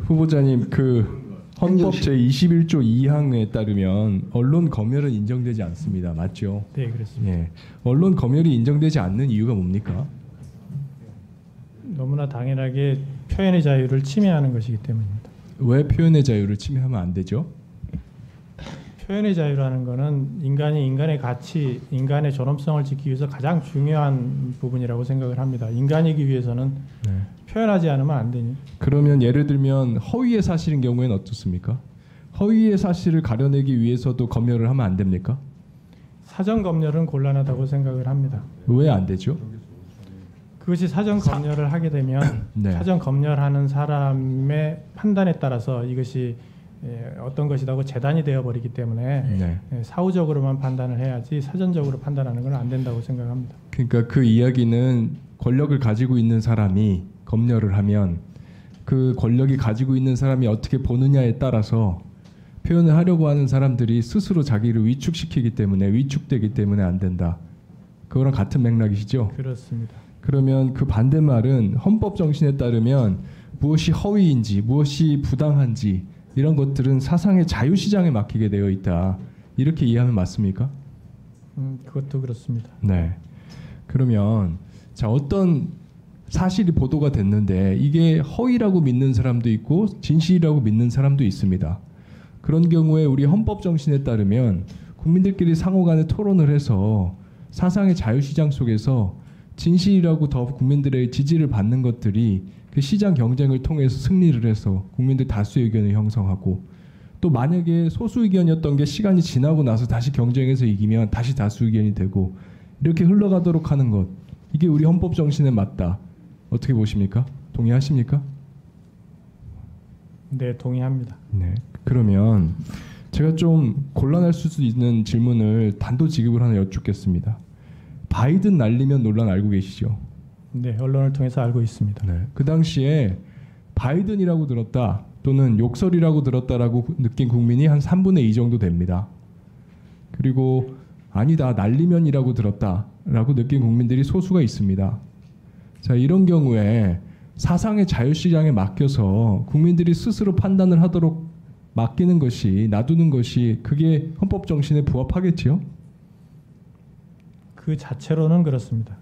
후보자님, 그 헌법 제21조 2항에 따르면 언론 검열은 인정되지 않습니다. 맞죠? 네, 그렇습니다. 예. 언론 검열이 인정되지 않는 이유가 뭡니까? 너무나 당연하게 표현의 자유를 침해하는 것이기 때문입니다. 왜 표현의 자유를 침해하면 안 되죠? 표현의 자유라는 것은 인간이 인간의 가치, 인간의 존엄성을 지키기 위해서 가장 중요한 부분이라고 생각을 합니다. 인간이기 위해서는 네. 표현하지 않으면 안 되니. 그러면 예를 들면 허위의 사실인 경우에는 어떻습니까? 허위의 사실을 가려내기 위해서도 검열을 하면 안 됩니까? 사전 검열은 곤란하다고 생각을 합니다. 왜 안 되죠? 그것이 사전 검열을 하게 되면 네. 사전 검열하는 사람의 판단에 따라서 이것이 어떤 것이라고 재단이 되어버리기 때문에 네. 사후적으로만 판단을 해야지 사전적으로 판단하는 건 안 된다고 생각합니다. 그러니까 그 이야기는 권력을 가지고 있는 사람이 검열을 하면 그 권력이 가지고 있는 사람이 어떻게 보느냐에 따라서 표현을 하려고 하는 사람들이 스스로 자기를 위축시키기 때문에 위축되기 때문에 안 된다. 그거랑 같은 맥락이시죠? 그렇습니다. 그러면 그 반대말은 헌법 정신에 따르면 무엇이 허위인지 무엇이 부당한지 이런 것들은 사상의 자유시장에 맡기게 되어 있다. 이렇게 이해하면 맞습니까? 그것도 그렇습니다. 네. 그러면 자 어떤 사실이 보도가 됐는데 이게 허위라고 믿는 사람도 있고 진실이라고 믿는 사람도 있습니다. 그런 경우에 우리 헌법 정신에 따르면 국민들끼리 상호간에 토론을 해서 사상의 자유시장 속에서 진실이라고 더 국민들의 지지를 받는 것들이 그 시장 경쟁을 통해서 승리를 해서 국민들 다수 의견을 형성하고 또 만약에 소수 의견이었던 게 시간이 지나고 나서 다시 경쟁에서 이기면 다시 다수 의견이 되고 이렇게 흘러가도록 하는 것 이게 우리 헌법 정신에 맞다. 어떻게 보십니까? 동의하십니까? 네, 동의합니다. 네. 그러면 제가 좀 곤란할 수도 있는 질문을 단도직입으로 하나 여쭙겠습니다. 바이든 날리면 논란 알고 계시죠? 네, 언론을 통해서 알고 있습니다. 네. 그 당시에 바이든이라고 들었다 또는 욕설이라고 들었다라고 느낀 국민이 한 3분의 2 정도 됩니다. 그리고 아니다 날리면이라고 들었다라고 느낀 국민들이 소수가 있습니다. 자, 이런 경우에 사상의 자유시장에 맡겨서 국민들이 스스로 판단을 하도록 맡기는 것이 놔두는 것이 그게 헌법 정신에 부합하겠지요? 그 자체로는 그렇습니다.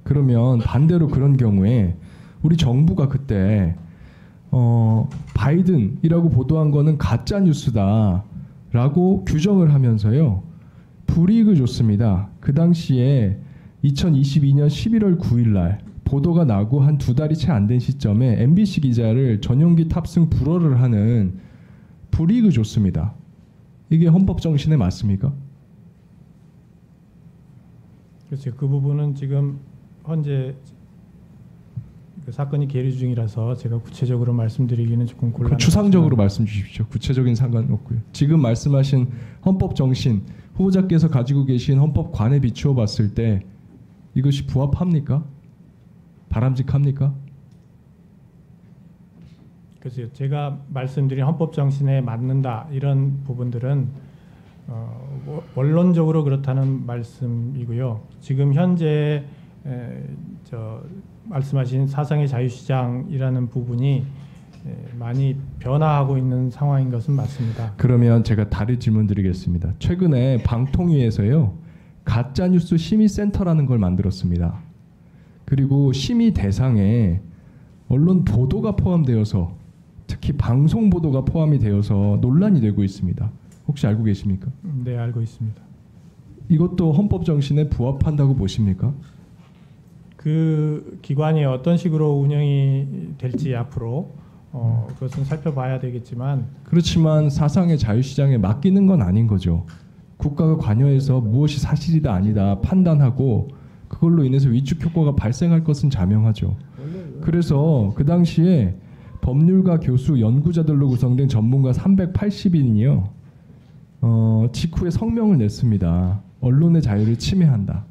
그러면 반대로 그런 경우에 우리 정부가 그때 바이든이라고 보도한 거는 가짜 뉴스다라고 규정을 하면서요 불이익을 줬습니다. 그 당시에 2022년 11월 9일 날 보도가 나고 한 2달이 채 안 된 시점에 MBC 기자를 전용기 탑승 불허를 하는 불이익을 줬습니다. 이게 헌법 정신에 맞습니까? 그렇죠. 그 부분은 지금 현재 그 사건이 계류 중이라서 제가 구체적으로 말씀드리기는 조금 곤란합니다. 추상적으로 말씀 주십시오. 구체적인 상관없고요. 지금 말씀하신 헌법 정신, 후보자께서 가지고 계신 헌법관에 비추어 봤을 때 이것이 부합합니까? 바람직합니까? 그래서 제가 말씀드린 헌법 정신에 맞는다 이런 부분들은 원론적으로 그렇다는 말씀이고요. 지금 현재 말씀하신 사상의 자유시장이라는 부분이 많이 변화하고 있는 상황인 것은 맞습니다. 그러면 제가 다른 질문 드리겠습니다. 최근에 방통위에서요 가짜뉴스 심의센터라는 걸 만들었습니다. 그리고 심의 대상에 언론 보도가 포함되어서 특히 방송 보도가 포함이 되어서 논란이 되고 있습니다. 혹시 알고 계십니까? 네, 알고 있습니다. 이것도 헌법 정신에 부합한다고 보십니까? 그 기관이 어떤 식으로 운영이 될지 앞으로 그것은 살펴봐야 되겠지만 그렇지만 사상의 자유시장에 맡기는 건 아닌 거죠. 국가가 관여해서 무엇이 사실이다 아니다 판단하고 그걸로 인해서 위축 효과가 발생할 것은 자명하죠. 그래서 그 당시에 법률가 교수 연구자들로 구성된 전문가 380인이요. 직후에 성명을 냈습니다. 언론의 자유를 침해한다.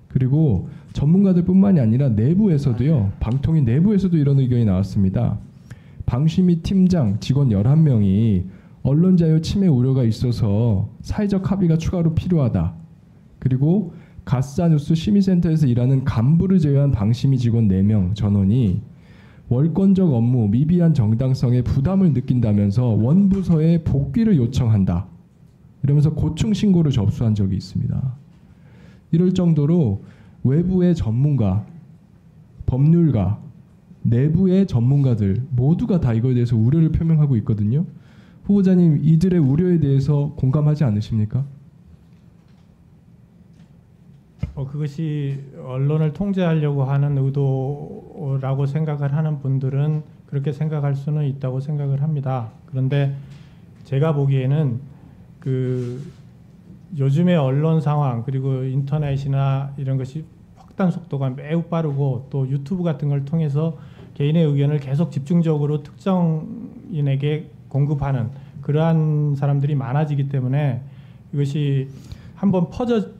그리고 전문가들뿐만이 아니라 내부에서도요. 방통위 내부에서도 이런 의견이 나왔습니다. 방심위 팀장 직원 11명이 언론 자유 침해 우려가 있어서 사회적 합의가 추가로 필요하다. 그리고 가짜뉴스 심의센터에서 일하는 간부를 제외한 방심위 직원 4명 전원이 월권적 업무, 미비한 정당성에 부담을 느낀다면서 원부서에 복귀를 요청한다. 이러면서 고충 신고를 접수한 적이 있습니다. 이럴 정도로 외부의 전문가, 법률가, 내부의 전문가들 모두가 다 이거에 대해서 우려를 표명하고 있거든요. 후보자님, 이들의 우려에 대해서 공감하지 않으십니까? 그것이 언론을 통제하려고 하는 의도라고 생각을 하는 분들은 그렇게 생각할 수는 있다고 생각을 합니다. 그런데 제가 보기에는 요즘의 언론 상황 그리고 인터넷이나 이런 것이 확단 속도가 매우 빠르고 또 유튜브 같은 걸 통해서 개인의 의견을 계속 집중적으로 특정인에게 공급하는 그러한 사람들이 많아지기 때문에 이것이 한번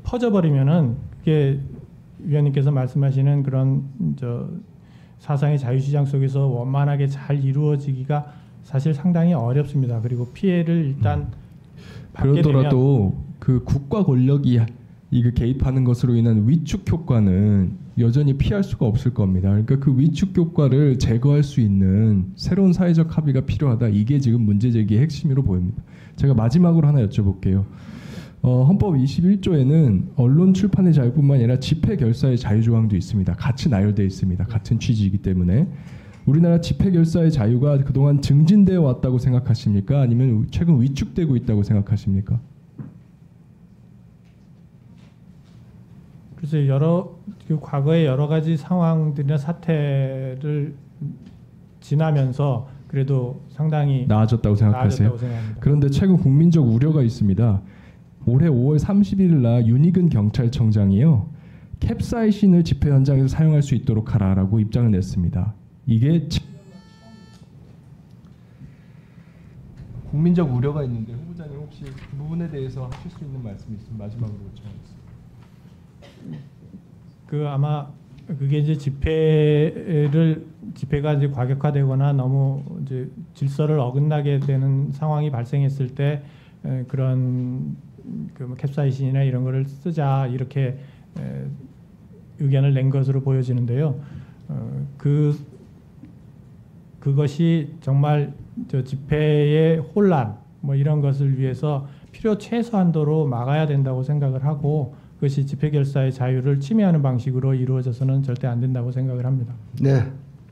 퍼져버리면은 그게 위원님께서 말씀하시는 그런 사상의 자유시장 속에서 원만하게 잘 이루어지기가 사실 상당히 어렵습니다. 그리고 피해를 일단 받게 그러더라도 그 국가 권력이 이거 개입하는 것으로 인한 위축 효과는 여전히 피할 수가 없을 겁니다. 그러니까 그 위축 효과를 제거할 수 있는 새로운 사회적 합의가 필요하다. 이게 지금 문제 제기의 핵심으로 보입니다. 제가 마지막으로 하나 여쭤볼게요. 헌법 21조에는 언론 출판의 자유뿐만 아니라 집회 결사의 자유 조항도 있습니다. 같이 나열되어 있습니다. 같은 취지이기 때문에 우리나라 집회 결사의 자유가 그동안 증진되어 왔다고 생각하십니까? 아니면 최근 위축되고 있다고 생각하십니까? 그래서 과거의 여러 가지 상황들이나 사태를 지나면서 그래도 상당히 나아졌다고 생각하세요? 생각합니다. 그런데 최근 국민적 우려가 있습니다. 올해 5월 31일 날 윤희근 경찰청장이요. 캡사이신을 집회 현장에서 사용할 수 있도록 하라라고 입장을 냈습니다. 이게 국민적 우려가 있는데 후보자님 혹시 그 부분에 대해서 하실 수 있는 말씀이 있으면 마지막으로 요청하겠습니다. 아마 그게 이제 집회가 이제 과격화되거나 너무 이제 질서를 어긋나게 되는 상황이 발생했을 때 그런 캡사이신이나 이런 거를 쓰자 이렇게 의견을 낸 것으로 보여지는데요. 그것이 정말 집회의 혼란 뭐 이런 것을 위해서 필요 최소한도로 막아야 된다고 생각을 하고 그것이 집회 결사의 자유를 침해하는 방식으로 이루어져서는 절대 안 된다고 생각을 합니다. 네.